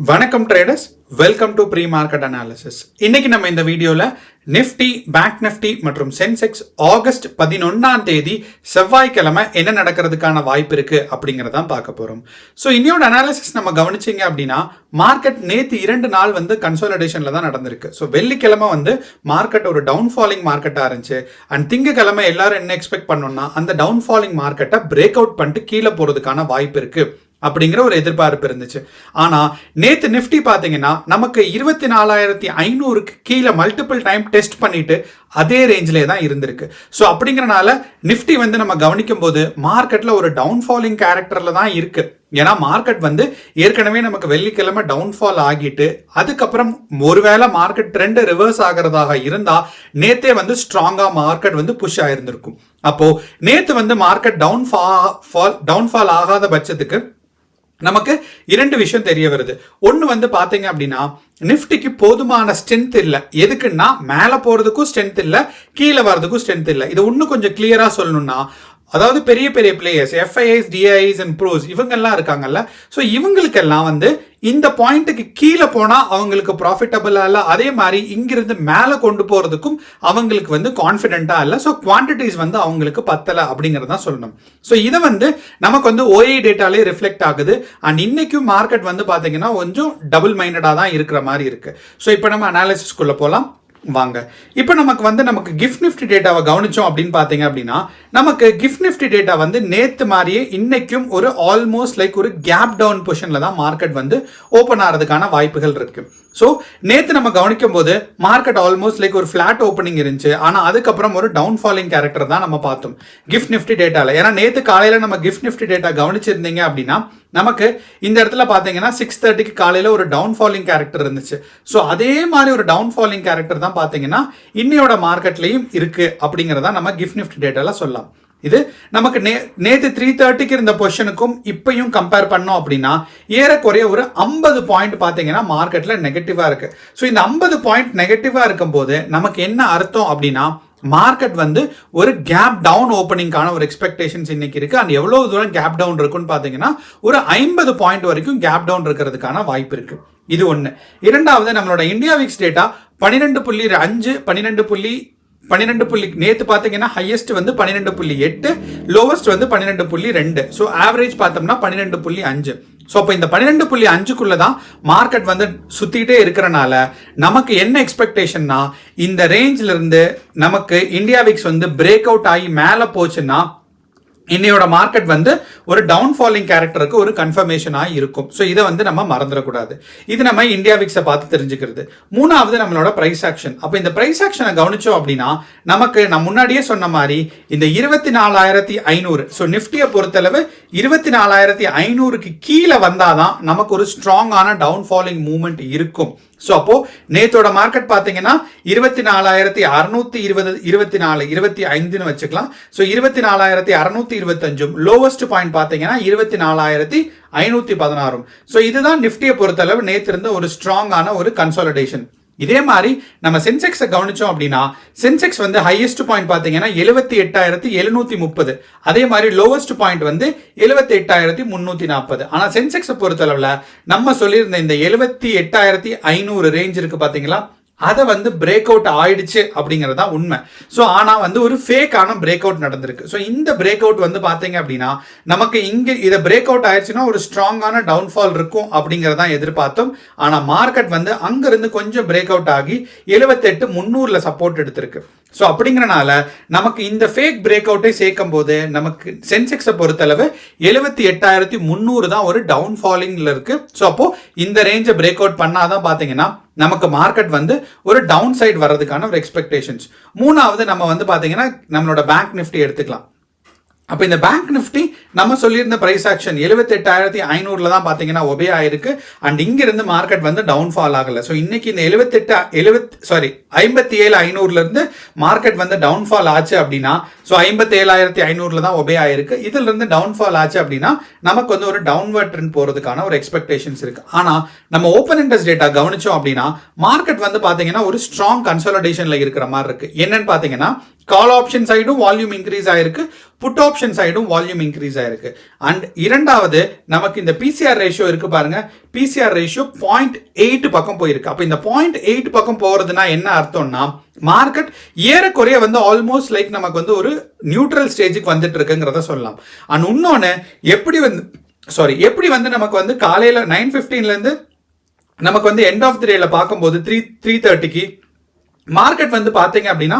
வணக்கம் traders, welcome to pre market analysis. இன்னைக்கு நம்ம இந்த வீடியோல நிஃப்டி, பேங்க் நிஃப்டி மற்றும் சென்செக்ஸ் ஆகஸ்ட் 11ஆம் தேதி செவ்வாய்க்கிழமை என்ன நடக்கிறதுக்கான வாய்ப்பு இருக்கு அப்படிங்கறத பார்க்க போறோம். ஸோ இன்னையோட அனாலிசிஸ் நம்ம கவனிச்சிங்க அப்படின்னா மார்க்கெட் நேற்று 2 நாள் கன்சாலிடேஷன்ல தான் நடந்திருக்கு. ஸோ வெள்ளிக்கிழமை மார்க்கெட் ஒரு டவுன் ஃபாலிங் மார்க்கெட்டா இருந்துச்சு. அண்ட் திங்கக்கிழமை எல்லாரும் என்ன எக்ஸ்பெக்ட் பண்ணோம்னா அந்த டவுன் ஃபாலிங் மார்க்கெட்டை பிரேக் அவுட் பண்ணிட்டு கீழே போறதுக்கான வாய்ப்பு இருக்கு அப்படிங்கிற ஒரு எதிர்பார்ப்பு இருந்துச்சு. ஆனா நேத்து நிஃப்டி பாத்தீங்கன்னா நமக்கு 24,500க்கு கீழே மல்டிபிள் டைம் டெஸ்ட் பண்ணிட்டு அதே ரேஞ்சிலே தான் இருந்திருக்கு. ஸோ அப்படிங்கறனால நிஃப்டி நம்ம கவனிக்கும் போது மார்க்கெட்ல ஒரு டவுன் ஃபாலிங் கேரக்டர்ல தான் இருக்கு. ஏன்னா மார்க்கெட் ஏற்கனவே நமக்கு வெள்ளிக்கிழமை டவுன்ஃபால் ஆகிட்டு அதுக்கப்புறம் ஒருவேளை மார்க்கெட் ட்ரெண்ட் ரிவர்ஸ் ஆகிறதாக இருந்தா நேத்தே ஸ்ட்ராங்கா மார்க்கெட் புஷ் ஆயிருந்திருக்கும். அப்போ நேத்து மார்க்கெட் டவுன்ஃபால் ஆகாத பட்சத்துக்கு நமக்கு 2 விஷயம் தெரிய வருது. ஒன்னு பாத்தீங்க அப்படின்னா நிஃப்டிக்கு போதுமான ஸ்ட்ரென்த் இல்ல. எதுக்குன்னா மேல போறதுக்கும் ஸ்ட்ரென்த் இல்ல, கீழே வர்றதுக்கும் ஸ்ட்ரென்த் இல்ல. இது இன்னும் கொஞ்சம் கிளியரா சொல்லணும்னா அதாவது பெரிய பெரிய players FIIs, DIIs and pros இவங்கெல்லாம் இருக்காங்கல்ல. ஸோ இவங்களுக்கெல்லாம் இந்த பாயிண்ட்டுக்கு கீழே போனா அவங்களுக்கு ப்ராஃபிட்டபிளா இல்லை, அதே மாதிரி இங்கிருந்து மேலே கொண்டு போறதுக்கும் அவங்களுக்கு கான்ஃபிடென்ட்டா இல்லை. ஸோ குவான்டிட்டிஸ் அவங்களுக்கு பத்தலை அப்படிங்கிறதா சொல்லணும். ஸோ இதை நமக்கு ஓஏ டேட்டாலே ரிஃப்ளெக்ட் ஆகுது. அண்ட் இன்னைக்கும் மார்க்கெட் பாத்தீங்கன்னா கொஞ்சம் டபுள் மைண்டடா தான் இருக்கிற மாதிரி இருக்கு. ஸோ இப்போ நம்ம அனாலிசிஸ்குள்ள போலாம் வாங்க. இப்போ நமக்கு கிஃப்ட் நிஃப்டி டேட்டாவை கவனிச்சோம் அப்படின்னு பாத்தீங்க அப்படின்னா நமக்கு கிஃப்ட் நிஃப்டி டேட்டா நேத்து மாதிரியே இன்னைக்கும் ஒரு ஆல்மோஸ்ட் லைக் ஒரு கேப் டவுன் பொசிஷன்ல தான் மார்க்கெட் ஓபன் ஆகிறதுக்கான வாய்ப்புகள் இருக்கு. ஸோ நேத்து நம்ம கவனிக்கும் போது மார்க்கெட் ஆல்மோஸ்ட் லைக் ஒரு ஃபிளாட் ஓப்பனிங் இருந்துச்சு. ஆனா அதுக்கப்புறம் ஒரு டவுன் ஃபாலிங் கேரக்டர் தான் நம்ம பார்த்தோம் கிஃப்ட் நிஃப்டி டேட்டால. ஏன்னா நேத்து காலையில நம்ம கிஃப்ட் நிஃப்டி டேட்டா கவனிச்சிருந்தீங்க அப்படின்னா நமக்கு இந்த இடத்துல பாத்தீங்கன்னா 6:30க்கு காலையில ஒரு டவுன் ஃபாலிங் கேரக்டர் இருந்துச்சு. ஸோ அதே மாதிரி ஒரு டவுன் ஃபாலிங் கேரக்டர் தான் பாத்தீங்கன்னா இன்னையோட மார்க்கெட்லயும் இருக்கு அப்படிங்கறத நம்ம கிஃப்ட் நிஃப்டி டேட்டால சொல்லலாம். இது நமக்கு நேத்து 3:30க்கு இருந்த பொசிஷனுக்கும் இப்பயும் கம்பேர் பண்ணோம் அப்படின்னா ஏறக்குறைய ஒரு 50 பாயிண்ட் பாத்தீங்கன்னா மார்க்கெட்ல நெகட்டிவா இருக்கு. ஸோ இந்த 50 பாயிண்ட் நெகட்டிவா இருக்கும் போது நமக்கு என்ன அர்த்தம் அப்படின்னா மார்க்கெட் ஒரு கேப் டவுன் ஓப்பனிங்கான ஒரு எக்ஸ்பெக்டேஷன்ஸ் இன்னைக்கு இருக்கு. அண்ட் எவ்வளவு தூரம் கேப் டவுன் இருக்குன்னு பாத்தீங்கன்னா ஒரு 50 பாயிண்ட் வரைக்கும் கேப் டவுன் இருக்கிறதுக்கான வாய்ப்பு இருக்கு. இது ஒண்ணு. இரண்டாவது நம்மளோட இந்தியா விக்ஸ் டேட்டா 12.5 12 நேத்து பாத்தீங்கன்னா ஹையஸ்ட் 12.8, லோவஸ்ட் 12.2. ஸோ ஆவரேஜ் பார்த்தோம்னா 12.5. ஸோ அப்போ இந்த 12.5க்குள்ள தான் மார்க்கெட் சுத்திட்டே இருக்கிறனால நமக்கு என்ன எக்ஸ்பெக்டேஷன்னா இந்த ரேஞ்சில இருந்து நமக்கு இந்தியா விக்ஸ் பிரேக் அவுட் ஆகி மேல போச்சுன்னா இன்னையோட மார்க்கெட் ஒரு டவுன் ஃபாலிங் கேரக்டருக்கு ஒரு கன்ஃபர்மேஷனா இருக்கும். ஸோ இதை நம்ம மறந்துடக்கூடாது. இது நம்ம இந்தியா விக்ஸை பார்த்து தெரிஞ்சுக்கிறது. மூணாவது நம்மளோட பிரைஸ் ஆக்ஷன். அப்போ இந்த பிரைஸ் ஆக்ஷனை கவனிச்சோம் அப்படின்னா நமக்கு நான் முன்னாடியே சொன்ன மாதிரி இந்த 24,500 ஸோ நிஃப்டியை பொறுத்தளவு 24,500க்கு கீழே வந்தாதான் நமக்கு ஒரு ஸ்ட்ராங்கான டவுன் ஃபாலிங் மூவ்மெண்ட் இருக்கும். ஸோ அப்போ நேத்தோட மார்க்கெட் பார்த்தீங்கன்னா 24,620 25 வச்சுக்கலாம். ஸோ 24,625 லோவஸ்ட் பாயிண்ட் பார்த்தீங்கன்னா 24,516. ஸோ இதுதான் நிஃப்டியை பொறுத்தளவு நேத்து இருந்த ஒரு ஸ்ட்ராங்கான ஒரு கன்சாலிடேஷன். இதே மாதிரி நம்ம சென்செக்ஸை கவனிச்சோம் அப்படின்னா சென்செக்ஸ் ஹையஸ்ட் பாயிண்ட் பார்த்தீங்கன்னா 78,730. அதே மாதிரி லோவஸ்ட் பாயிண்ட் 78,340. ஆனா சென்செக்ஸை பொறுத்தளவுல நம்ம சொல்லியிருந்த இந்த 78,500 ரேஞ்ச் இருக்கு பாத்தீங்களா, அதை பிரேக் அவுட் ஆயிடுச்சு அப்படிங்கறதா உண்மை. ஸோ ஆனா ஒரு ஃபேக்கான பிரேக் அவுட் நடந்திருக்கு. ஸோ இந்த பிரேக் அவுட் பாத்தீங்க அப்படின்னா நமக்கு இங்க இதை பிரேக் அவுட் ஆயிடுச்சுன்னா ஒரு ஸ்ட்ராங்கான டவுன்ஃபால் இருக்கும் அப்படிங்கறதா எதிர்பார்த்தோம். ஆனா மார்க்கெட் அங்க இருந்து கொஞ்சம் பிரேக் அவுட் ஆகி 78,300 சப்போர்ட் எடுத்திருக்கு. ஸோ அப்படிங்கறனால நமக்கு இந்த ஃபேக் பிரேக் அவுட்டை சேர்க்கும் போது நமக்கு சென்செக்ஸை பொறுத்தளவு 78,300 தான் ஒரு டவுன் ஃபாலிங்ல இருக்கு. ஸோ அப்போ இந்த ரேஞ்சை பிரேக் அவுட் பண்ணாதான் பாத்தீங்கன்னா நமக்கு மார்க்கெட் ஒரு டவுன் சைடு வர்றதுக்கான ஒரு எக்ஸ்பெக்டேஷன்ஸ். மூணாவது நம்ம பாத்தீங்கன்னா நம்மளோட பேங்க் நிஃப்டி எடுத்துக்கலாம். அப்ப இந்த பேங்க் நிஃப்டி நம்ம சொல்லியிருந்த பிரைஸ் ஆக்ஷன் 78,500 தான் பாத்தீங்கன்னா ஒபே ஆயிருக்கு. அண்ட் இங்க இருந்து மார்க்கெட் டவுன் ஃபால் ஆகல. ஸோ இன்னைக்கு இந்த 57,500 இருந்து மார்க்கெட் டவுன் ஃபால் ஆச்சு அப்படின்னா ஸோ 57,500 தான் ஒபே ஆயிருக்கு. இதுல இருந்து டவுன் ஃபால் ஆச்சு அப்படின்னா நமக்கு ஒரு டவுன்வர்ட் ட்ரெண்ட் போறதுக்கான ஒரு எக்ஸ்பெக்டேஷன்ஸ் இருக்கு. ஆனா நம்ம ஓப்பன் இன்ட்ரெஸ்ட் டேட்டா கவனிச்சோம் அப்படின்னா மார்க்கெட் பாத்தீங்கன்னா ஒரு ஸ்ட்ராங் கன்சாலிடேஷன்ல இருக்கிற மாதிரி இருக்கு. என்னன்னு பாத்தீங்கன்னா கால் ஆப்ஷன் சைடும் வால்யூம் இன்க்ரீஸ் ஆயிருக்கு, புட் ஆப்ஷன் சைடும் வால்யூம் இன்க்ரீஸ் ஆயிருக்கு. அண்ட் இரண்டாவது நமக்கு இந்த பிசிஆர் ரேஷியோ இருக்கு பாருங்க, பிசிஆர் ரேஷியோ 0.8 பக்கம் போயிருக்கு. அப்ப இந்த 0.8 பக்கம் போறதுனா என்ன அர்த்தம்னா மார்க்கெட் ஏறக்குறைய வந்து ஆல்மோஸ்ட் லைக் நமக்கு வந்து ஒரு நியூட்ரல் ஸ்டேஜுக்கு வந்துட்டு இருக்குங்கிறத சொல்லலாம். அண்ட் இன்னொன்னு எப்படி வந்து நமக்கு வந்து காலையில 9:15ல இருந்து நமக்கு வந்து எண்ட் ஆஃப் தி டேல பார்க்கும்போது 3:30க்கு மார்க்கெட் வந்து பாத்தீங்க அப்படின்னா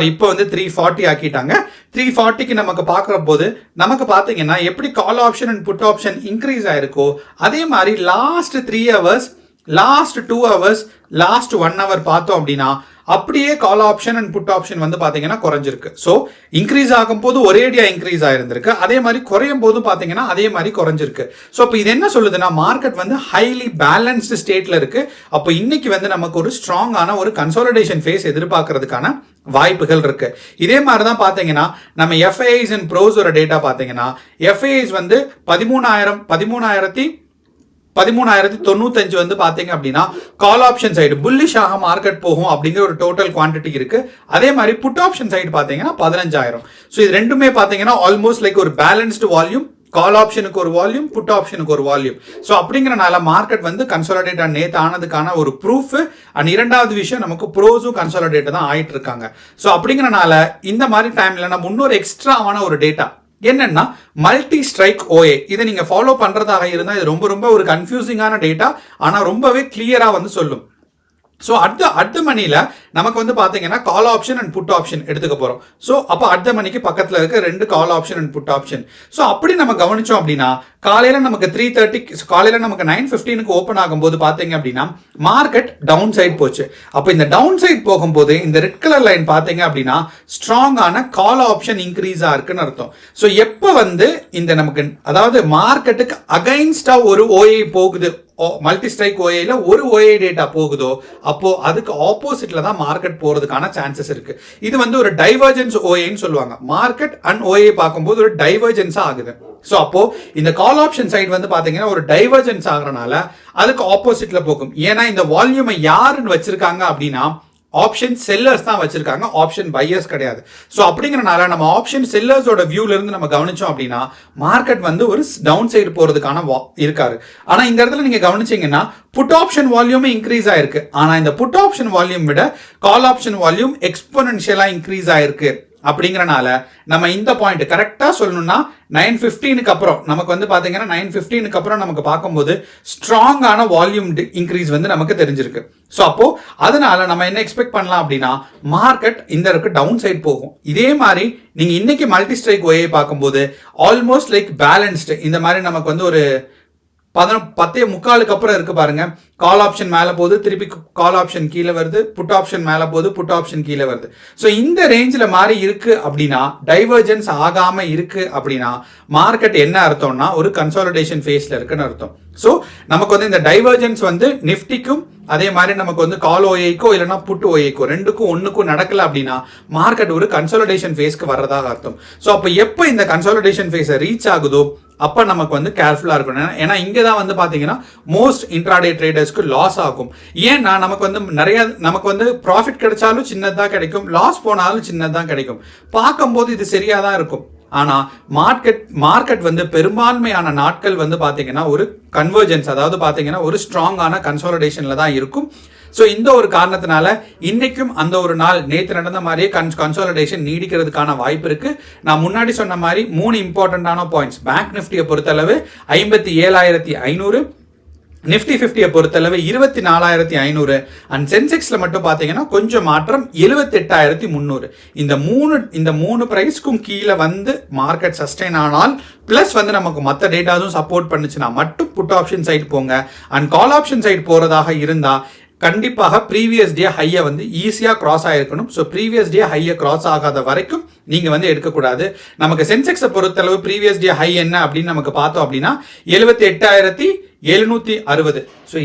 இப்போ வந்து 340 ஆக்கிட்டாங்க. 340க்கு நமக்கு பார்க்குற போது நமக்கு பார்த்தீங்கன்னா எப்படி call option and put option increase ஆயிருக்கோ அதே மாதிரி last 3 hours, last 2 hours, last 1 hour பார்த்தோம் அப்படின்னா அப்படியே call option and put option வந்து பாத்தீங்கன்னா குறைஞ்சிருக்கு. ஸோ இன்க்ரீஸ் ஆகும் போது ஒரேடியா இன்க்ரீஸ் ஆயிருந்திருக்கு, அதே மாதிரி குறையும் போது பாத்தீங்கன்னா அதே மாதிரி குறைஞ்சிருக்கு. ஸோ இப்போ இது என்ன சொல்லுதுன்னா மார்க்கெட் வந்து ஹைலி பேலன்ஸ்டு ஸ்டேட்ல இருக்கு. அப்போ இன்னைக்கு வந்து நமக்கு ஒரு ஸ்ட்ராங்கான ஒரு கன்சாலிடேஷன் ஃபேஸ் எதிர்பார்க்கறதுக்கான வாய்ப்புகள் இருக்கு. இதே மாதிரி தான் பாத்தீங்கன்னா நம்ம எஃப்ஐஐஸ் அண்ட் ப்ரோஸோட டேட்டா பாத்தீங்கன்னா எஃப்ஐஐஸ் வந்து 13,095 வந்து பாத்தீங்க அப்படின்னா கால் ஆப்ஷன் சைடு புல்லிஷாக மார்க்கெட் போகும் அப்படிங்கிற ஒரு டோட்டல் குவான்டிட்டி இருக்கு. அதே மாதிரி புட் ஆப்ஷன் சைடு பாத்தீங்கன்னா 15,000. ஸோ இது ரெண்டுமே பாத்தீங்கன்னா ஆல்மோஸ்ட் லைக் ஒரு பேலன்ஸ்டு வால்யூம், கால் ஆப்ஷனுக்கு ஒரு வால்யூம், புட் ஆப்ஷனுக்கு ஒரு வால்யூம். ஸோ அப்படிங்கிறனால மார்க்கெட் வந்து கன்சாலிடேட் நேத்து ஆனதுக்கான ஒரு ப்ரூஃப். அண்ட் இரண்டாவது விஷயம் நமக்கு ப்ரோஸும் கன்சாலிடேட் தான் ஆயிட்டு இருக்காங்க. ஸோ அப்படிங்கிறனால இந்த மாதிரி டைம்ல நம்ம இன்னொரு எக்ஸ்ட்ராவான ஒரு டேட்டா என்னன்னா மல்டி ஸ்ட்ரைக் ஓஏ. இதை நீங்க ஃபாலோ பண்றதாக இருந்தால் இது ரொம்ப ஒரு கன்ஃபியூசிங்கான டேட்டா, ஆனா ரொம்பவே கிளியரா வந்து சொல்லும். ஸோ அடுத்த மணியில நமக்கு வந்து பாத்தீங்கன்னா call option and put option எடுத்துக்க போறோம். ஸோ அப்போ அடுத்த மணிக்கு பக்கத்துல இருக்க 2 call option and put option. So அப்படி நம்ம கவனிச்சோம் அப்படின்னா காலையில நமக்கு 3:30 காலையில நமக்கு 9:15க்கு ஓப்பன் ஆகும்போது பாத்தீங்க அப்படின்னா மார்க்கெட் டவுன் சைட் போச்சு. அப்போ இந்த டவுன் சைட் போகும்போது இந்த ரெட் கலர் லைன் பாத்தீங்க அப்படின்னா ஸ்ட்ராங்கான கால் ஆப்ஷன் இன்க்ரீஸா இருக்குன்னு அர்த்தம். ஸோ எப்போ வந்து இந்த நமக்கு அதாவது மார்க்கெட்டுக்கு அகைன்ஸ்டா ஒரு ஓஏ போகுது, மல்டி ஸ்ட்ரைக் ஓஏல ஒரு ஓஏ டேட்டா போகுதோ அப்போ அதுக்கு ஆப்போசிட்ல தான் மார்க்கெட் போறதுக்கான சான்சஸ் இருக்கு. இது வந்து ஒரு டைவர்ஜென்ஸ் ஓஏன்னு சொல்லுவாங்க. மார்க்கெட் அண்ட் ஓஏ பார்க்கும்போது ஒரு டைவர்ஜென்ஸா ஆகுது. ஸோ அப்போ இந்த கால் ஆப்ஷன் சைடு வந்து பாத்தீங்கன்னா ஒரு டைவர்ஜென்ஸ் ஆகுறதுனால அதுக்கு ஆப்போசிட்ல போகும். ஏன்னா இந்த வால்யூமை யாருன்னு வச்சிருக்காங்க அப்படின்னா ஆப்ஷன் செல்லர்ஸ் தான் வச்சிருக்காங்க, ஆப்ஷன் பையர்ஸ் கிடையாது. ஸோ அப்படிங்கிறனால நம்ம ஆப்ஷன் செல்லர்ஸோட வியூல இருந்து நம்ம கவனிச்சோம் அப்படின்னா மார்க்கெட் வந்து ஒரு டவுன் சைடு போறதுக்கான இருக்காரு. ஆனா இந்த இடத்துல நீங்க கவனிச்சீங்கன்னா புட் ஆப்ஷன் வால்யூம் இன்க்ரீஸ் ஆயிருக்கு. ஆனா இந்த புட் ஆப்ஷன் வால்யூம் விட கால் ஆப்ஷன் வால்யூம் எக்ஸ்போனன்ஷியலா இன்க்ரீஸ் ஆயிருக்கு. அப்படிங்கறனால நம்ம இந்த பாயிண்ட் கரெக்டா சொல்லணும்னா 9:15க்கு அப்புறம் நமக்கு வந்து பாத்தீங்கன்னா 9:15க்கு அப்புறம் நமக்கு பார்க்கும்போது ஸ்ட்ராங்கான வால்யூம் இன்க்ரீஸ் வந்து நமக்கு தெரிஞ்சிருக்கு. ஸோ அப்போ அதனால நம்ம என்ன எக்ஸ்பெக்ட் பண்ணலாம் அப்படின்னா மார்க்கெட் இந்த இருக்கு டவுன் சைட் போகும். இதே மாதிரி நீங்க இன்னைக்கு மல்டி ஸ்ட்ரைக் ஓஏ பார்க்கும்போது ஆல்மோஸ்ட் லைக் பேலன்ஸ்டு இந்த மாதிரி நமக்கு வந்து ஒரு 10:45க்கு அப்புறம் இருக்கு பாருங்க. கால் ஆப்ஷன் மேல போகுது, திருப்பி கால் ஆப்ஷன் கீழே வருது, புட் ஆப்ஷன் மேல போகுது, புட் ஆப்ஷன் கீழே வருது. ஸோ இந்த ரேஞ்சில் மாதிரி இருக்கு அப்படின்னா டைவர்ஜென்ஸ் ஆகாம இருக்கு அப்படின்னா மார்க்கெட் என்ன அர்த்தம்னா ஒரு கன்சாலிடேஷன் ஃபேஸ்ல இருக்குன்னு அர்த்தம். ஸோ நமக்கு வந்து இந்த டைவர்ஜென்ஸ் வந்து நிஃப்டிக்கும் அதே மாதிரி நமக்கு வந்து கால் ஓஏக்கோ இல்லைன்னா புட் ஓஏக்கோ ரெண்டுக்கும் ஒன்னுக்கும் நடக்கல அப்படின்னா மார்க்கெட் ஒரு கன்சாலிடேஷன் ஃபேஸ்க்கு வர்றதாக அர்த்தம். ஸோ அப்போ எப்போ இந்த கன்சாலிடேஷன் ஃபேஸை ரீச் ஆகுதோ அப்ப நமக்கு வந்து கேர்ஃபுல்லா இருக்கணும். ஏன்னா இங்கதான் வந்து பாத்தீங்கன்னா மோஸ்ட் இன்ட்ராடே ட்ரேடர்ஸ்க்கு லாஸ் ஆகும். ஏன்னா நமக்கு வந்து ப்ராஃபிட் கிடைச்சாலும் சின்னதா கிடைக்கும், லாஸ் போனாலும் சின்னதா கிடைக்கும். பார்க்கும்போது இது சரியாதான் இருக்கும். ஆனா மார்க்கெட் வந்து பெரும்பான்மையான நாட்கள் வந்து பாத்தீங்கன்னா ஒரு கன்வர்ஜென்ஸ், அதாவது பாத்தீங்கன்னா ஒரு ஸ்ட்ராங்கான கன்சாலிடேஷன்ல தான் இருக்கும். ஸோ இந்த ஒரு காரணத்தினால இன்னைக்கும் அந்த ஒரு நாள் நேற்று நடந்த மாதிரியே கன்சாலிடேஷன் நீடிக்கிறதுக்கான வாய்ப்பு இருக்கு. நான் முன்னாடி சொன்ன மாதிரி 3 இம்பார்ட்டன்டான பாயிண்ட்ஸ். பேங்க் நிஃப்டியை பொறுத்தளவு 57,500, நிஃப்டி 50 பொறுத்தளவு 24,500 அண்ட் சென்செக்ஸ்ல மட்டும் பாத்தீங்கன்னா கொஞ்சம் மாற்றம் 78,300. இந்த மூணு பிரைஸ்க்கும் கீழே வந்து மார்க்கெட் சஸ்டெயின் ஆனால் பிளஸ் வந்து நமக்கு மற்ற டேட்டாஸும் சப்போர்ட் பண்ணுச்சுன்னா மட்டும் புட் ஆப்ஷன் சைடு போங்க. அண்ட் கால் ஆப்ஷன் சைடு போறதாக இருந்தா கண்டிப்பாக ப்ரீவியஸ் டே ஹையை வந்து ஈஸியாக கிராஸ் ஆகிருக்கணும். ஸோ ப்ரீவியஸ் டே ஹையை கிராஸ் ஆகாத வரைக்கும் நீங்கள் வந்து எடுக்கக்கூடாது. நமக்கு சென்செக்ஸை பொறுத்தளவு ப்ரீவியஸ் டே ஹை என்ன அப்படின்னு நமக்கு பார்த்தோம் அப்படின்னா 78,760. ஸோ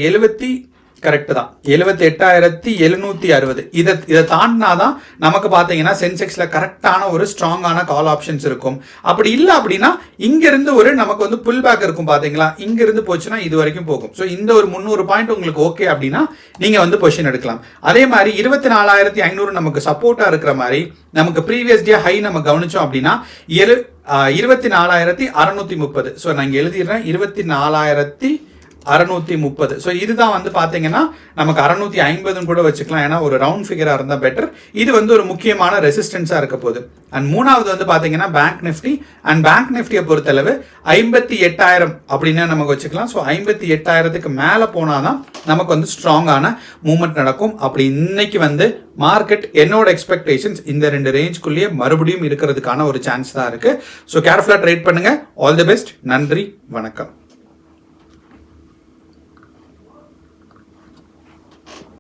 கரெக்ட் தான். 78,760 இதை தாண்டினாதான் நமக்கு பாத்தீங்கன்னா சென்செக்ஸ்ல கரெக்டான ஒரு ஸ்ட்ராங்கான கால் ஆப்ஷன்ஸ் இருக்கும். அப்படி இல்லை அப்படின்னா இங்க இருந்து ஒரு நமக்கு வந்து புல் பேக் இருக்கும் பாத்தீங்களா, இங்க இருந்து போச்சுன்னா இது வரைக்கும் போகும். ஸோ இந்த ஒரு 300 பாயிண்ட் உங்களுக்கு ஓகே அப்படின்னா நீங்க வந்து பொசிஷன் எடுக்கலாம். அதே மாதிரி 24,500 நமக்கு சப்போர்ட்டா இருக்கிற மாதிரி நமக்கு ப்ரீவியஸ் டே ஹை நம்ம கவனிச்சோம் அப்படின்னா 24,630. ஸோ நான் இங்க எழுதிடுறேன் 24,630. ஸோ இதுதான் வந்து பாத்தீங்கன்னா நமக்கு 650 கூட வச்சுக்கலாம், ஏன்னா ஒரு ரவுண்ட் ஃபிகரா இருந்தா பெட்டர். இது வந்து ஒரு முக்கியமான ரெசிஸ்டன்ஸா இருக்க போகுது. அண்ட் மூணாவது வந்து பாத்தீங்கன்னா பேங்க் நிஃப்டி. அண்ட் பேங்க் நிஃப்டியை பொறுத்தளவு 58,000 அப்படின்னு நமக்கு வச்சுக்கலாம். ஸோ 58,000க்கு மேல போனாதான் நமக்கு வந்து ஸ்ட்ராங்கான மூவ்மெண்ட் நடக்கும். அப்படி இன்னைக்கு வந்து மார்க்கெட் என்னோட எக்ஸ்பெக்டேஷன்ஸ் இந்த 2 ரேஞ்சுக்குள்ளேயே மறுபடியும் இருக்கிறதுக்கான ஒரு சான்ஸ் தான் இருக்கு. ஸோ கேர்ஃபுல்லா ட்ரேட் பண்ணுங்க. All the best. நன்றி, வணக்கம்.